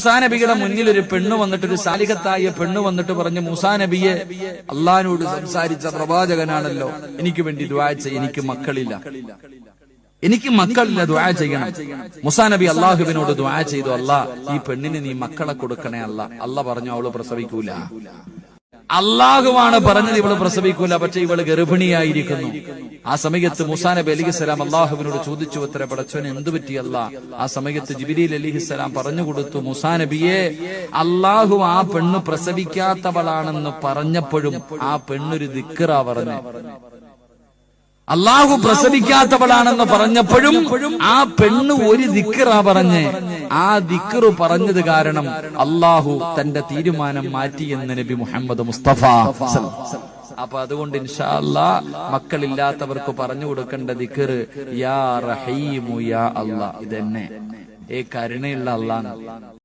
മൂസാ നബിയുടെ മുന്നിൽ ഒരു പെണ്ണ് വന്നിട്ട്, ഒരു സാലിഹത്തായ പെണ്ണ് വന്നിട്ട് പറഞ്ഞു, മൂസാ നബിയെ, അള്ളാഹിനോട് സംസാരിച്ച പ്രവാചകനാണല്ലോ, എനിക്ക് വേണ്ടി ദുആ ചെയ്യ്, എനിക്ക് മക്കളില്ല, ദുആ ചെയ്യണം. മൂസാ നബി അള്ളാഹുവിനോട് ദുആ ചെയ്തു, അല്ലാഹ് ഈ പെണ്ണിന് നീ മക്കളെ കൊടുക്കണേ അല്ല പറഞ്ഞു അവള് പ്രസവിക്കൂല. അള്ളാഹുവാണ് പറഞ്ഞത് ഇവള് പ്രസവിക്കൂല, പക്ഷെ ഇവള് ഗർഭിണിയായിരിക്കുന്നു. ആ സമയത്ത് മൂസാ നബി അലിഹിസ്സലാം അള്ളാഹുവിനോട് ചോദിച്ചു, ഉത്തര പടച്ചവന് എന്തു പറ്റി അല്ലാഹ്? ആ സമയത്ത് ജിബ്രീൽ അലിഹിസ്സലാം പറഞ്ഞു കൊടുത്തു, മൂസാ നബിയെ, അള്ളാഹു ആ പെണ്ണ് പ്രസവിക്കാത്തവളാണെന്ന് പറഞ്ഞപ്പോഴും ആ പെണ്ണൊരു ദിക്റാ പറഞ്ഞു. അള്ളാഹു പ്രസവിക്കാത്തവളാണെന്ന് പറഞ്ഞപ്പോഴും ആ പെണ്ണ് ഒരു ദിക്റാ പറഞ്ഞ്. ആ ദിക്റ് പറഞ്ഞത് കാരണം അള്ളാഹു തന്റെ തീരുമാനം മാറ്റിയെന്ന് നബി മുഹമ്മദ് മുസ്തഫ. അപ്പൊ അതുകൊണ്ട് ഇൻഷാ അല്ലാഹ് മക്കളില്ലാത്തവർക്ക് പറഞ്ഞു കൊടുക്കേണ്ട ദിക്റ് യാ റഹീമു യാ അല്ലാഹ്. ഇതെന്നെ, കരുണയുള്ള അല്ലാഹ്.